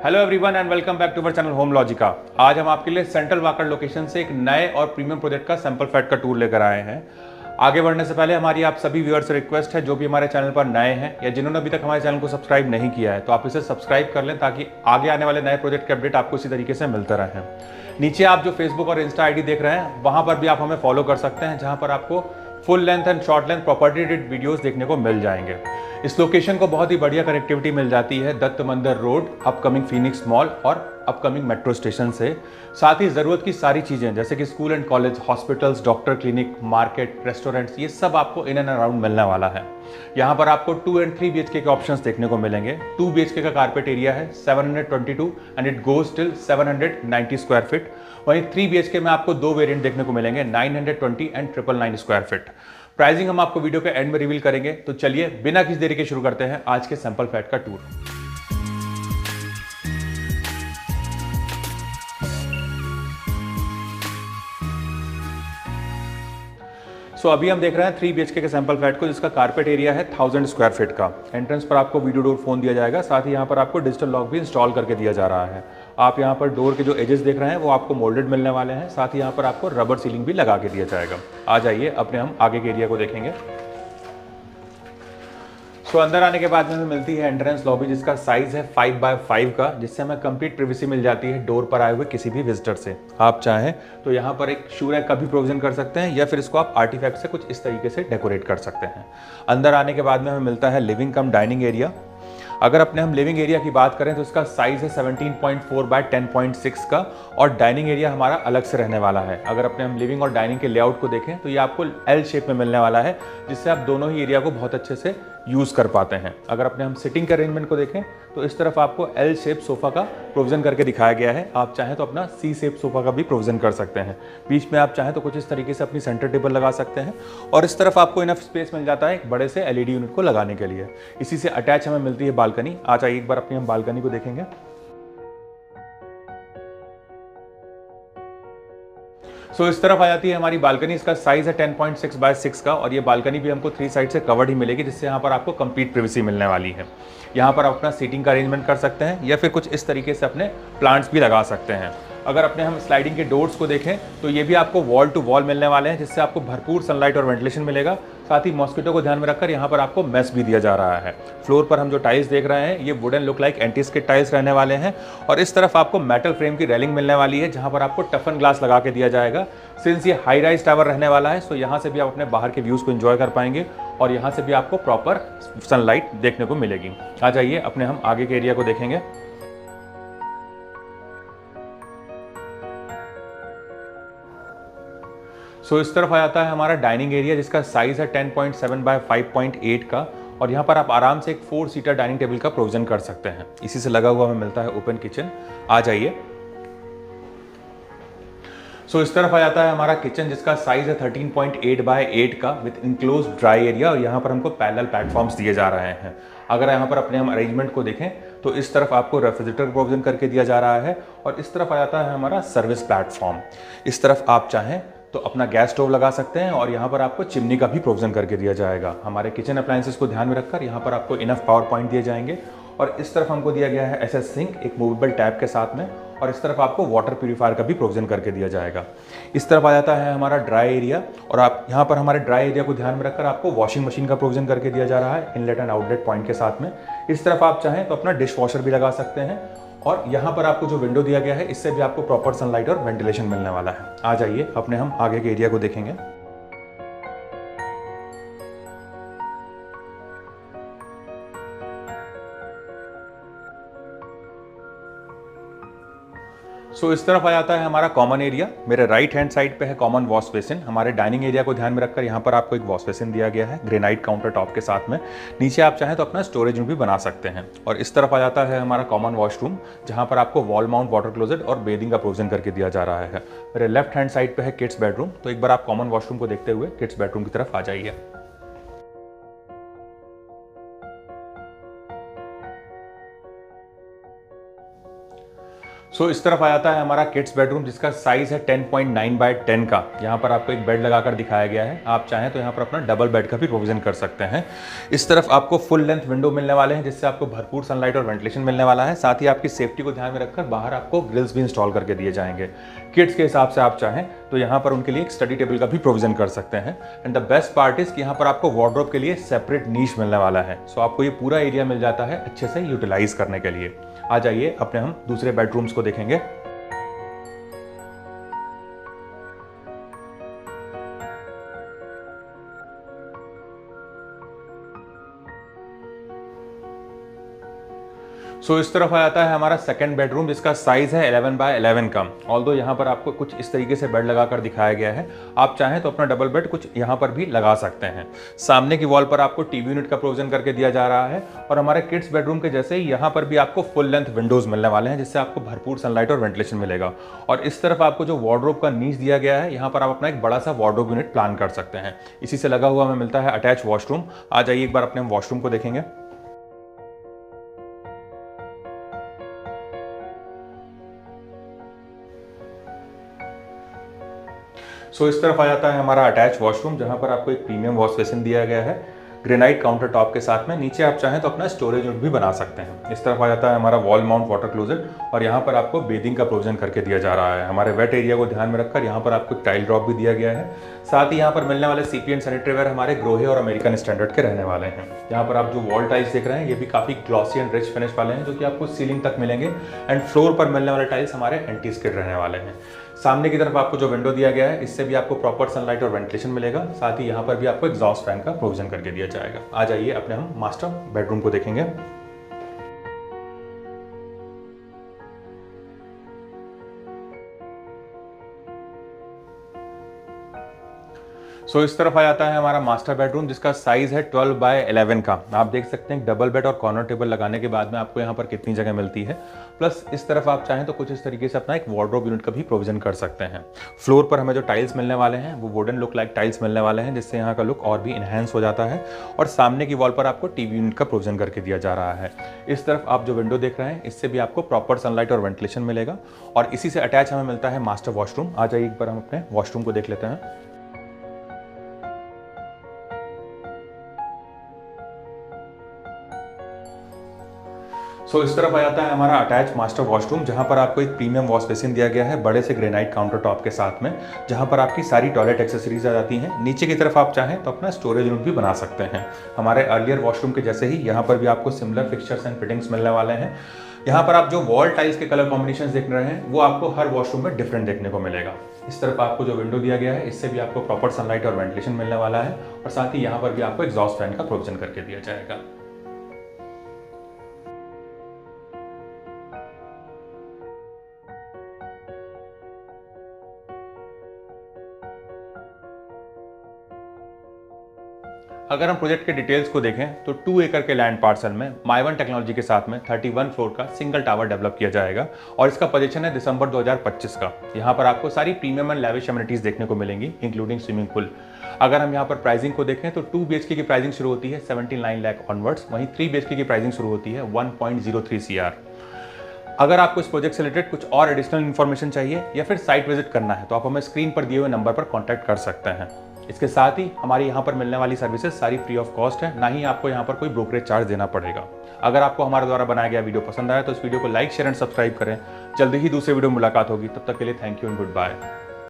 Hello everyone and welcome back to our channel Home Logica. आज हम आपके लिए सेंट्रल वाकड़ लोकेशन से एक नए और प्रीमियम प्रोजेक्ट का सैंपल फ्लैट का टूर लेकर आए हैं। आगे बढ़ने से पहले हमारी आप सभी व्यूअर्स से रिक्वेस्ट है, जो भी हमारे चैनल पर नए हैं या जिन्होंने अभी तक हमारे चैनल को सब्सक्राइब नहीं किया है, तो आप इसे सब्सक्राइब कर लें ताकि आगे आने वाले नए प्रोजेक्ट के अपडेट आपको इसी तरीके से मिलते रहें। नीचे आप जो फेसबुक और इंस्टा आईडी देख रहे हैं, वहां पर भी आप हमें फॉलो कर सकते हैं, जहां पर आपको full length and short length property related videos देखने को मिल जाएंगे। इस लोकेशन को बहुत ही बढ़िया कनेक्टिविटी मिल जाती है दत्त मंदिर रोड, अपकमिंग फीनिक्स मॉल और अपकमिंग मेट्रो स्टेशन से। साथ ही ज़रूरत की सारी चीज़ें जैसे कि school and college, hospitals, doctor, clinic, market, restaurants, ये सब आपको इन एंड अराउंड मिलने वाला है। यहाँ पर आपको 2 एंड 3 BHK के ऑप्शंस देखने को मिलेंगे। 2 BHK का कारपेट एरिया है 722 and it goes till 790 square feet. वहीं 3 BHK में आपको 2 वेरिएंट देखने को मिलेंगे, 920 एंड 999 स्क्वायर फीट। प्राइसिंग हम आपको वीडियो के एंड में रिवील करेंगे। तो चलिए बिना किसी देरी के शुरू करते हैं आज के सैंपल फ्लैट का टूर। अभी हम देख रहे हैं 3 BHK के सैंपल फ्लैट को, जिसका कारपेट एरिया है 1000 स्क्वायर फीट का। एंट्रेंस पर आपको वीडियो डोर फोन दिया जाएगा, साथ ही यहाँ पर आपको डिजिटल लॉक भी इंस्टॉल करके दिया जा रहा है। आप यहाँ पर डोर के जो एजेस देख रहे हैं वो आपको मोल्डेड मिलने वाले हैं, साथ ही यहाँ पर आपको रबर सीलिंग भी लगा के दिया जाएगा। आ जाइए अपने हम आगे के एरिया को देखेंगे। अंदर आने के बाद में हमें मिलती है एंट्रेंस लॉबी, जिसका साइज है 5x5 का, जिससे हमें कंप्लीट प्रिवेसी मिल जाती है डोर पर आए हुए किसी भी विजिटर से। आप चाहें तो यहाँ पर एक शू रैक का भी प्रोविजन कर सकते हैं, या फिर इसको आप आर्टिफैक्ट से कुछ इस तरीके से डेकोरेट कर सकते हैं। अंदर आने के बाद में हमें मिलता है लिविंग कम डाइनिंग एरिया। अगर अपने हम लिविंग एरिया की बात करें तो इसका साइज है 17.4x10.6 का, और डाइनिंग एरिया हमारा अलग से रहने वाला है। अगर अपने हम लिविंग और डाइनिंग के लेआउट को देखें तो ये आपको L शेप में मिलने वाला है, जिससे आप दोनों ही एरिया को बहुत अच्छे से यूज़ कर पाते हैं। अगर अपने हम सिटिंग के अरेंजमेंट को देखें तो इस तरफ आपको L शेप सोफ़ा का प्रोविज़न करके दिखाया गया है। आप चाहें तो अपना C शेप सोफ़ा का भी प्रोविज़न कर सकते हैं। बीच में आप चाहें तो कुछ इस तरीके से अपनी सेंटर टेबल लगा सकते हैं, और इस तरफ आपको इनफ स्पेस मिल जाता है एक बड़े से LED यूनिट को लगाने के लिए। इसी से अटैच हमें मिलती है बालकनी। आ जाइए एक बार अपनी हम बालकनी को देखेंगे। इस तरफ आ जाती है हमारी बालकनी। इसका साइज है 10.6x6 का, और ये बालकनी भी हमको 3 साइड से कवर्ड ही मिलेगी, जिससे यहाँ पर आपको कंप्लीट प्राइवेसी मिलने वाली है। यहाँ पर आप अपना सीटिंग का अरेंजमेंट कर सकते हैं, या फिर कुछ इस तरीके से अपने प्लांट्स भी लगा सकते हैं। अगर अपने हम स्लाइडिंग के डोर्स को देखें तो ये भी आपको वॉल टू वॉल मिलने वाले हैं, जिससे आपको भरपूर सनलाइट और वेंटिलेशन मिलेगा। साथ ही मॉस्किटो को ध्यान में रखकर यहाँ पर आपको मेस भी दिया जा रहा है। फ्लोर पर हम जो टाइल्स देख रहे हैं ये wooden look like anti skid tiles रहने वाले हैं, और इस तरफ आपको मेटल फ्रेम की रेलिंग मिलने वाली है, जहाँ पर आपको टफन ग्लास लगा के दिया जाएगा। सिंस ये हाई राइज टावर रहने वाला है, सो यहाँ से भी आप अपने बाहर के व्यूज़ को एंजॉय कर पाएंगे, और यहाँ से भी आपको प्रॉपर सनलाइट देखने को मिलेगी। आ जाइए अपने हम आगे के एरिया को देखेंगे। इस तरफ आ जाता है हमारा डाइनिंग एरिया, जिसका साइज है 10.7x5.8 का, और यहाँ पर आप आराम से एक 4 सीटर डाइनिंग टेबल का प्रोविजन कर सकते हैं। इसी से लगा हुआ हमें मिलता है ओपन किचन। आ जाइए। इस तरफ आ जाता है हमारा किचन, जिसका साइज है 13.8x8 का विद इनक्लोज ड्राई एरिया, और यहाँ पर हमको पैरेलल प्लेटफॉर्म्स दिए जा रहे हैं। अगर यहाँ पर अपने हम अरेंजमेंट को देखें तो इस तरफ आपको रेफ्रिजरेटर प्रोविजन करके दिया जा रहा है, और इस तरफ आ जाता है हमारा सर्विस प्लेटफॉर्म। इस तरफ आप चाहें तो अपना गैस स्टोव लगा सकते हैं, और यहाँ पर आपको चिमनी का भी प्रोविजन करके दिया जाएगा। हमारे किचन अप्लायंसेस को ध्यान में रखकर यहाँ पर आपको इनफ पावर पॉइंट दिए जाएंगे, और इस तरफ हमको दिया गया है SS सिंक एक मूवेबल टैप के साथ में, और इस तरफ आपको वाटर प्यूरीफायर का भी प्रोविजन करके दिया जाएगा। इस तरफ आ जाता है हमारा ड्राई एरिया, और आप यहाँ पर हमारे ड्राई एरिया को ध्यान में रखकर आपको वॉशिंग मशीन का प्रोविजन करके दिया जा रहा है इनलेट एंड आउटलेट पॉइंट के साथ में। इस तरफ आप चाहें तो अपना डिश वॉशर भी लगा सकते हैं, और यहाँ पर आपको जो विंडो दिया गया है इससे भी आपको प्रॉपर सनलाइट और वेंटिलेशन मिलने वाला है। आ जाइए अपने हम आगे के एरिया को देखेंगे। इस तरफ आ जाता है हमारा कॉमन एरिया। मेरे राइट हैंड साइड पे है कॉमन वॉश बेसिन। हमारे डाइनिंग एरिया को ध्यान में रखकर यहाँ पर आपको एक वॉश बेसिन दिया गया है ग्रेनाइट काउंटर टॉप के साथ में। नीचे आप चाहें तो अपना स्टोरेज रूम भी बना सकते हैं। और इस तरफ आ जाता है हमारा कॉमन वॉशरूम, जहाँ पर आपको वॉल माउंट वाटर क्लोजेट और बेदिंग का प्रोविजन करके दिया जा रहा है। मेरे लेफ्ट हैंड साइड पे है किड्स बेडरूम। तो एक बार आप कॉमन वॉशरूम को देखते हुए किड्स बेडरूम की तरफ आ जाइए। इस तरफ आ जाता है हमारा किड्स बेडरूम, जिसका साइज है 10.9 बाय 10 का। यहाँ पर आपको एक बेड लगाकर दिखाया गया है। आप चाहें तो यहाँ पर अपना डबल बेड का भी प्रोविजन कर सकते हैं। इस तरफ आपको फुल लेंथ विंडो मिलने वाले हैं, जिससे आपको भरपूर सनलाइट और वेंटिलेशन मिलने वाला है। साथ ही आपकी सेफ्टी को ध्यान में रखकर बाहर आपको ग्रिल्स भी इंस्टॉल करके दिए जाएंगे। किड्स के हिसाब से आप चाहें तो यहाँ पर उनके लिए एक स्टडी टेबल का भी प्रोविजन कर सकते हैं। And the best part is कि यहाँ पर आपको वार्डरोब के लिए सेपरेट नीश मिलने वाला है। सो आपको ये पूरा एरिया मिल जाता है अच्छे से यूटिलाइज करने के लिए। आ जाइए अपने हम दूसरे बेडरूम्स को देखेंगे। इस तरफ आ जाता है हमारा सेकंड बेडरूम, जिसका साइज है 11 बाय 11 का। ऑल्दो यहाँ पर आपको कुछ इस तरीके से बेड लगाकर दिखाया गया है। आप चाहें तो अपना डबल बेड कुछ यहाँ पर भी लगा सकते हैं। सामने की वॉल पर आपको टीवी यूनिट का प्रोविजन करके दिया जा रहा है। और हमारे किड्स बेडरूम के जैसे ही यहाँ पर भी आपको फुल लेंथ विंडोज मिलने वाले हैं, जिससे आपको भरपूर सनलाइट और वेंटिलेशन मिलेगा। और इस तरफ आपको जो वार्डरोब का नीच दिया गया है, यहाँ पर आप अपना एक बड़ा सा वार्डरोब यूनिट प्लान कर सकते हैं। इसी से लगा हुआ हमें मिलता है अटैच वॉशरूम। आ जाइए एक बार अपने हम वॉशरूम को देखेंगे। इस तरफ आ जाता है हमारा अटैच वॉशरूम, जहां पर आपको एक प्रीमियम वॉश बेसिन दिया गया है ग्रेनाइट काउंटर टॉप के साथ में। नीचे आप चाहें तो अपना स्टोरेज यूनिट भी बना सकते हैं। इस तरफ आ जाता है हमारा वॉल माउंट वाटर क्लोजेट, और यहाँ पर आपको बेदिंग का प्रोविजन करके दिया जा रहा है। हमारे वेट एरिया को ध्यान में रखकर यहाँ पर आपको टाइल ड्रॉप भी दिया गया है। साथ ही यहाँ पर मिलने वाले सीपी एंड सैनिटरी वेयर हमारे ग्रोहे और अमेरिकन स्टैंडर्ड के रहने वाले हैं। यहाँ पर आप जो वॉल टाइल्स देख रहे हैं, ये भी काफी ग्लॉसी एंड रिच फिनिश वाले हैं, जो कि आपको सीलिंग तक मिलेंगे। एंड फ्लोर पर मिलने वाले टाइल्स हमारे एंटी स्किड रहने वाले हैं। सामने की तरफ आपको जो विंडो दिया गया है, इससे भी आपको प्रॉपर सनलाइट और वेंटिलेशन मिलेगा। साथ ही यहाँ पर भी आपको एग्जॉस्ट फैन का प्रोविजन करके दिया जाएगा। आ जाइए अपने हम मास्टर बेडरूम को देखेंगे। इस तरफ आ जाता है हमारा मास्टर बेडरूम, जिसका साइज है 12 बाय 11 का। आप देख सकते हैं डबल बेड और कॉर्नर टेबल लगाने के बाद में आपको यहाँ पर कितनी जगह मिलती है। प्लस इस तरफ आप चाहें तो कुछ इस तरीके से अपना एक वार्डरोब यूनिट का भी प्रोविजन कर सकते हैं। फ्लोर पर हमें जो टाइल्स मिलने वाले हैं, वो वुडन लुक लाइक टाइल्स मिलने वाले हैं, जिससे यहाँ का लुक और भी इनहेंस हो जाता है। और सामने की वॉल पर आपको टीवी यूनिट का प्रोविजन करके दिया जा रहा है। इस तरफ आप जो विंडो देख रहे हैं, इससे भी आपको प्रॉपर सनलाइट और वेंटिलेशन मिलेगा। और इसी से अटैच हमें मिलता है मास्टर वॉशरूम। आ जाइए एक बार हम अपने वॉशरूम को देख लेते हैं। इस तरफ आ जाता है हमारा अटैच मास्टर वॉशरूम, जहां पर आपको एक प्रीमियम वॉश बेसिन दिया गया है बड़े से ग्रेनाइट काउंटर टॉप के साथ में, जहां पर आपकी सारी टॉयलेट एक्सेसरीज आ जाती हैं। नीचे की तरफ आप चाहें तो अपना स्टोरेज यूनिट भी बना सकते हैं। हमारे अर्लियर वॉशरूम के जैसे ही यहाँ पर भी आपको सिमिलर फिक्सचर्स एंड फिटिंग्स मिलने वाले हैं। यहाँ पर आप जो वॉल टाइल्स के कलर कॉम्बिनेशन देख रहे हैं, वो आपको हर वॉशरूम में डिफरेंट देखने को मिलेगा। इस तरफ आपको जो विंडो दिया गया है, इससे भी आपको प्रॉपर सनलाइट और वेंटिलेशन मिलने वाला है। और साथ ही यहाँ पर भी आपको एग्जॉस्ट फैन का प्रोविजन करके दिया जाएगा। अगर हम प्रोजेक्ट के डिटेल्स को देखें तो 2 एकड़ के लैंड पार्सल में माइवन टेक्नोलॉजी के साथ में 31 फ्लोर का सिंगल टावर डेवलप किया जाएगा। और इसका पोजीशन है दिसंबर 2025 का। यहाँ पर आपको सारी प्रीमियम एंड लैविश एमिनिटीज देखने को मिलेंगी, इंक्लूडिंग स्विमिंग पूल। अगर हम यहाँ पर प्राइसिंग को देखें तो 2 BHK की प्राइसिंग शुरू होती है 79 लाख ऑनवर्ड्स। वहीं 3 BHK की प्राइसिंग शुरू होती है 1.03 CR। अगर आपको इस प्रोजेक्ट से रिलेटेड कुछ और एडिशनल इन्फॉर्मेशन चाहिए या फिर साइट विजिट करना है, तो आप हमें स्क्रीन पर दिए हुए नंबर पर कॉन्टैक्ट कर सकते हैं। इसके साथ ही हमारी यहाँ पर मिलने वाली सर्विसेज सारी फ्री ऑफ कॉस्ट है, ना ही आपको यहाँ पर कोई ब्रोकरेज चार्ज देना पड़ेगा। अगर आपको हमारे द्वारा बनाया गया वीडियो पसंद आया तो इस वीडियो को लाइक, शेयर एंड सब्सक्राइब करें। जल्दी ही दूसरे वीडियो में मुलाकात होगी। तब तक के लिए thank you and good bye.